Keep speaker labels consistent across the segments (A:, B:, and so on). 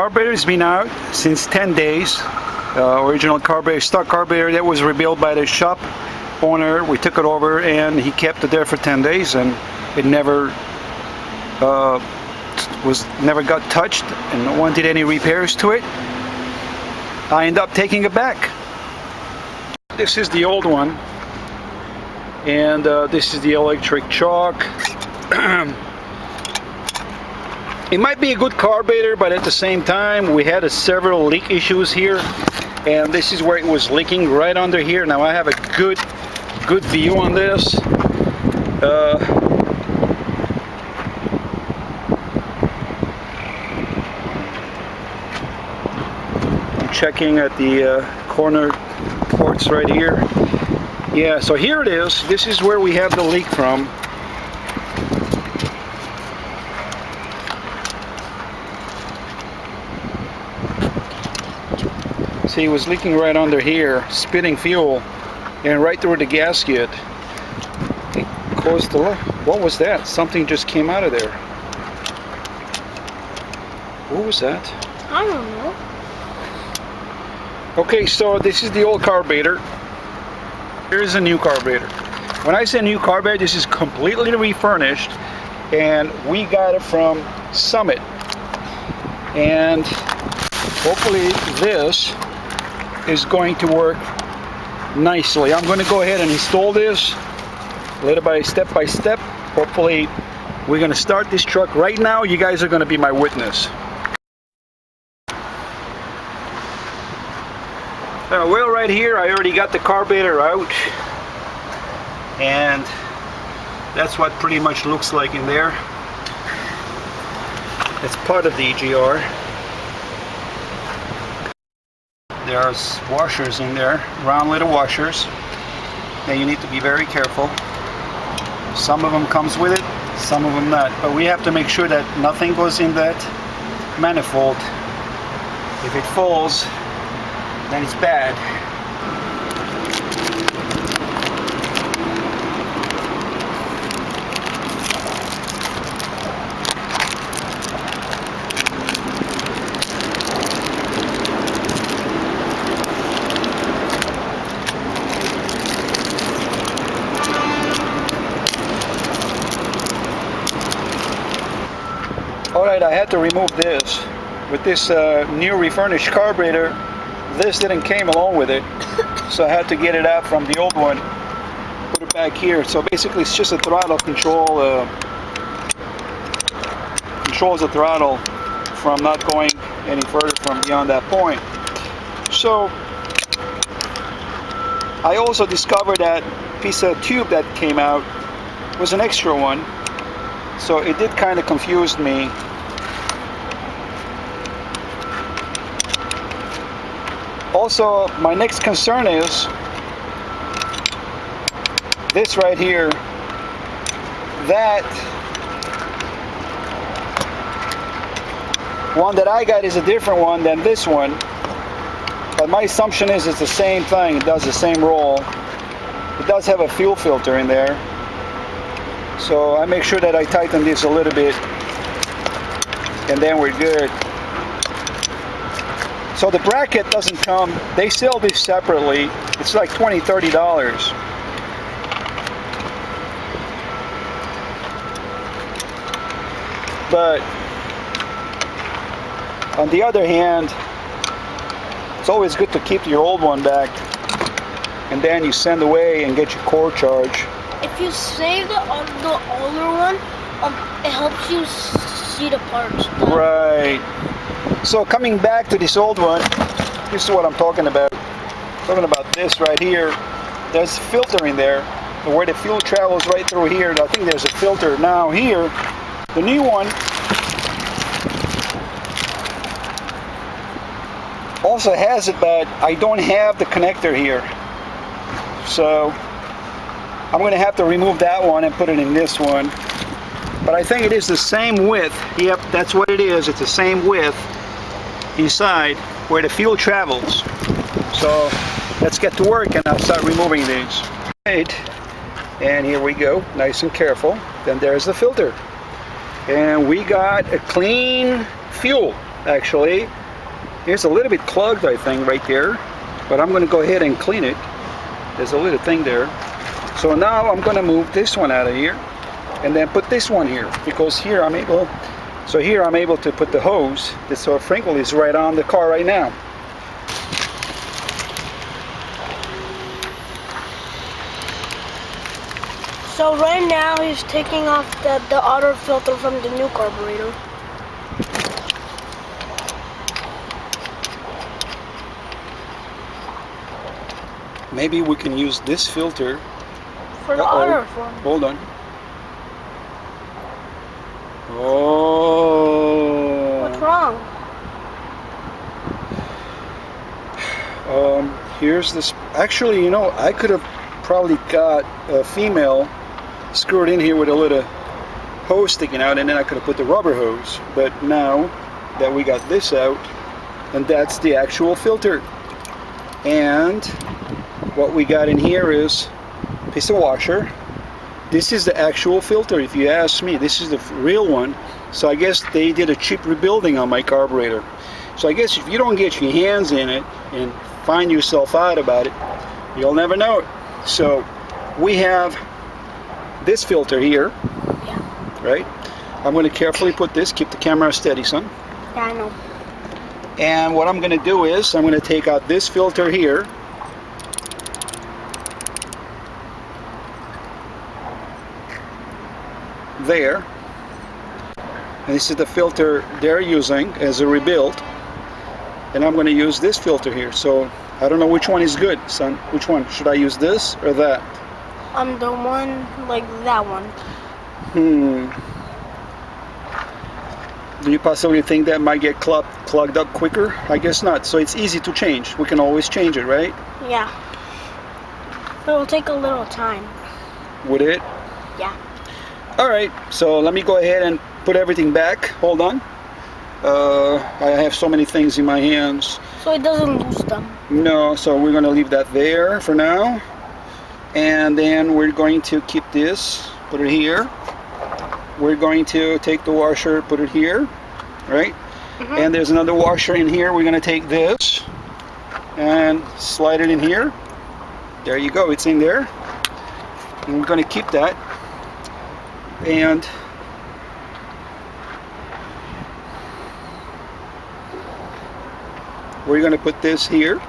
A: carburetor has been out since 10 days. Original carburetor, stock carburetor that was rebuilt by the shop owner. We took it over and he kept it there for 10 days and it never got touched and no one did any repairs to it. I ended up taking it back. This is the old one and this is the electric chalk. It might be a good carburetor, but at the same time we had several leak issues here and this is where it was leaking, right under here. Now I have a good view on this. I'm checking at the corner ports right here. Yeah, so here it is. This is where we have the leak from. See, it was leaking right under here, spitting fuel, and right through the gasket. It closed the look. What was that? Something just came out of there. What was that?
B: I don't know.
A: Okay, so this is the old carburetor. Here's a new carburetor. When I say new carburetor, this is completely refurnished, and we got it from Summit. And hopefully this is going to work nicely. I'm going to go ahead and install this little by step. Hopefully we're going to start this truck right now. You guys are going to be my witness. Well, right here I already got the carburetor out and that's what pretty much looks like in there. It's part of the EGR. There's washers in there, round little washers. Now you need to be very careful. Some of them comes with it, some of them not. But we have to make sure that nothing goes in that manifold. If it falls, then it's bad. Alright, I had to remove this. With this new refurnished carburetor, this didn't came along with it. So I had to get it out from the old one, put it back here. So basically it's just a throttle control, controls the throttle from not going any further from beyond that point. So I also discovered that piece of tube that came out was an extra one. So it did kind of confuse me. Also, my next concern is this right here. That one that I got is a different one than this one. But my assumption is it's the same thing. It does the same role. It does have a fuel filter in there. So I make sure that I tighten this a little bit and then we're good. So the bracket doesn't come, they sell this separately. It's like $20–30. But on the other hand, it's always good to keep your old one back and then you send away and get your core charge.
B: If you save the older one, it helps you see the parts.
A: Right. So coming back to this old one, this is what I'm talking about. Talking about this right here. There's a filter in there, where the fuel travels right through here. I think there's a filter now here. The new one also has it, but I don't have the connector here. So I'm going to have to remove that one and put it in this one. But I think it is the same width. Yep, that's what it is. It's the same width inside where the fuel travels. So let's get to work and I'll start removing these. Right. And here we go, nice and careful. Then there's the filter. And we got a clean fuel. actually. It's a little bit clogged, I think, right there. But I'm going to go ahead and clean it. There's a little thing there. So now I'm going to move this one out of here and then put this one here, because here I'm able to put the hose. This sprinkle is right on the car right now.
B: So right now he's taking off the outer filter from the new carburetor.
A: Maybe we can use this filter
B: For the outer one.
A: Hold on. Oh.
B: What's wrong?
A: Here's this. Actually, you know, I could have probably got a female screwed in here with a little hose sticking out, and then I could have put the rubber hose. But now that we got this out, and that's the actual filter. And what we got in here is a piece of washer. This is the actual filter, if you ask me. This is the real one. So I guess they did a cheap rebuilding on my carburetor. So I guess if you don't get your hands in it and find yourself out about it, you'll never know it. So we have this filter here, right? I'm going to carefully put this, keep the camera steady, son.
B: Yeah, I know.
A: And what I'm going to do is I'm going to take out this filter here. There. And this is the filter they're using as a rebuild. And I'm going to use this filter here. So I don't know which one is good, son. Which one? Should I use this or that?
B: The one like that one.
A: Do you possibly think that might get clogged up quicker? I guess not. So it's easy to change. We can always change it, right?
B: Yeah. But it will take a little time.
A: Would it?
B: Yeah.
A: All right. So let me go ahead and put everything back. Hold on. I have so many things in my hands.
B: So it doesn't lose them.
A: No, so we're going to leave that there for now. And then we're going to keep this, put it here. We're going to take the washer, put it here, right? And there's another washer in here. We're going to take this and slide it in here. There you go, it's in there. And we're going to keep that. And we're going to put this here.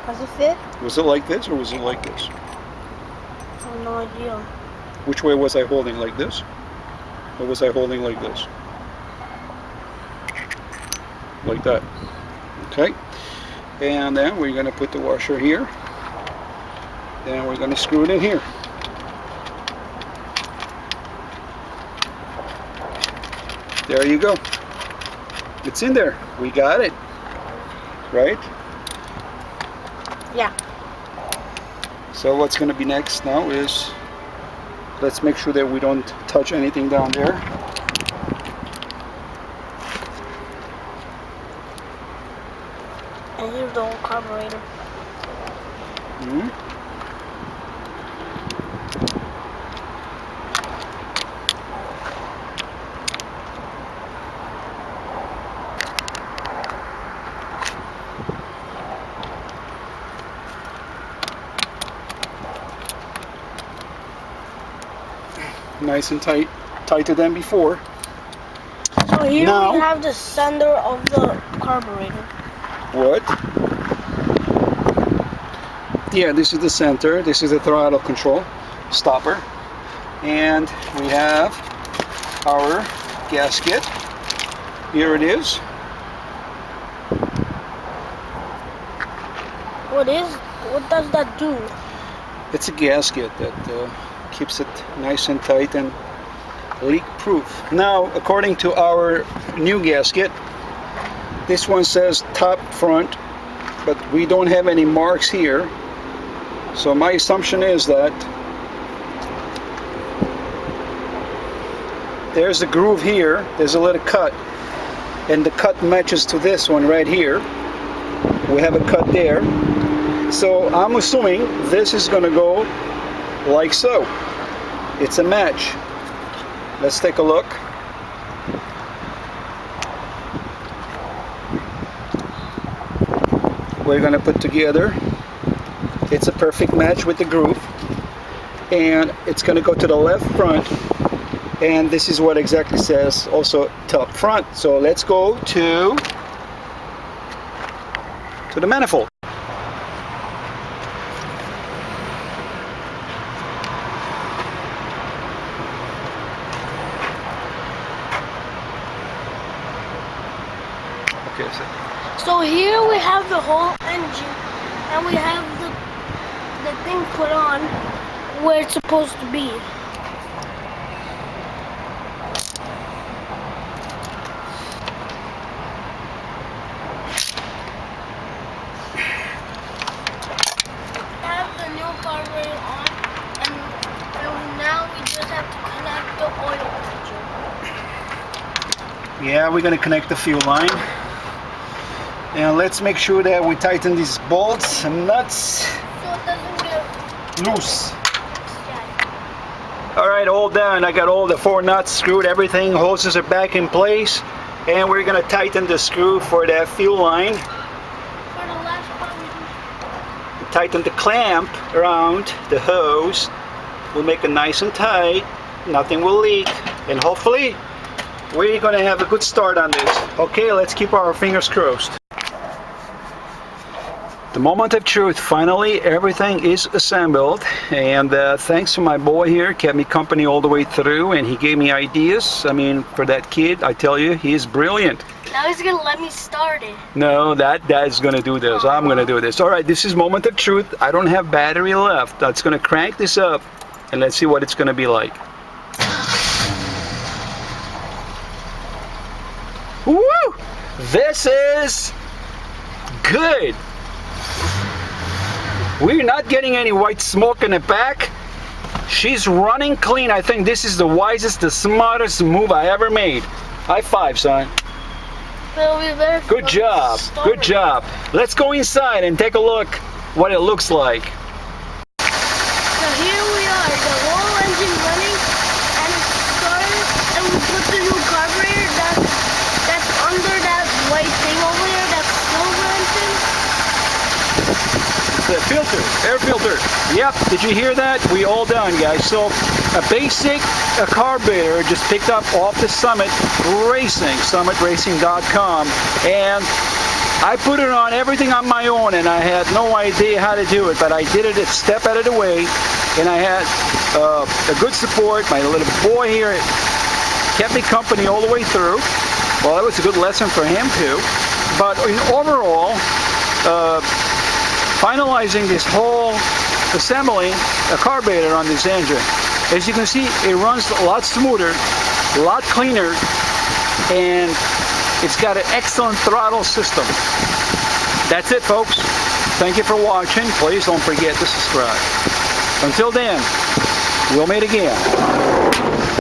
B: Does it fit?
A: Was it like this or was it like this?
B: I have no idea.
A: Which way was I holding? Like this? Or was I holding like this? Like that. Okay. And then we're going to put the washer here. Then we're going to screw it in here. There you go. It's in there. We got it. Right?
B: Yeah.
A: So what's going to be next now is, let's make sure that we don't touch anything down there.
B: And here's the old carburetor.
A: Nice and tight, tighter than before.
B: So here
A: now,
B: we have the center of the carburetor.
A: What? Yeah, this is the center. This is the throttle control stopper. And we have our gasket. Here it is.
B: What does that do?
A: It's a gasket that keeps it nice and tight and leak-proof. Now, according to our new gasket, this one says top front, but we don't have any marks here. So my assumption is that there's a groove here, there's a little cut, and the cut matches to this one right here. We have a cut there. So I'm assuming this is going to go like so. It's a match. Let's take a look. we're gonna put together. It's a perfect match with the groove, and it's gonna go to the left front, and this is what exactly says also top front. So let's go to the manifold. Okay,
B: So here we have the whole engine, and we have the thing put on where it's supposed to be. Have the new carburetor on, and now we just have to connect the oil filter.
A: yeah, we're gonna connect the fuel line. And let's make sure that we tighten these bolts and nuts
B: So it doesn't get
A: loose.
B: yeah.
A: All right, all done. I got all the 4 nuts screwed, everything. Hoses are back in place. And we're gonna tighten the screw for that fuel line.
B: For the last part,
A: Tighten the clamp around the hose. We'll make it nice and tight. Nothing will leak. And hopefully, we're gonna have a good start on this. Okay, let's keep our fingers crossed. The moment of truth, finally everything is assembled, and thanks to my boy here, kept me company all the way through, and he gave me ideas. I mean, for that kid, I tell you, he is brilliant.
B: now he's gonna let me start it.
A: No, dad's gonna do this. I'm gonna do this. All right, this is moment of truth. I don't have battery left. That's gonna crank this up, and let's see what it's gonna be like. Woo! This is good. We're not getting any white smoke in the back. She's running clean. I think this is the wisest, the smartest move I ever made. High five, son.
B: It'll be better if
A: Good
B: you
A: job.
B: start
A: Good
B: it.
A: job. Let's go inside and take a look what it looks like.
B: So here we are, the whole engine running, and it started, and we put the new carburetor that's under that white thing over there, that silver engine.
A: The filter, air filter. Yep, did you hear that? We all done, guys. So a basic carburetor just picked up off the Summit Racing, summitracing.com, and I put it on everything on my own, and I had no idea how to do it, but I did it a step out of the way, and I had a good support. My little boy here kept me company all the way through. Well, that was a good lesson for him too. But in overall, finalizing this whole assembling a carburetor on this engine. As you can see, it runs a lot smoother, a lot cleaner, and it's got an excellent throttle system. That's it, folks. Thank you for watching. Please don't forget to subscribe. Until then, we'll meet again.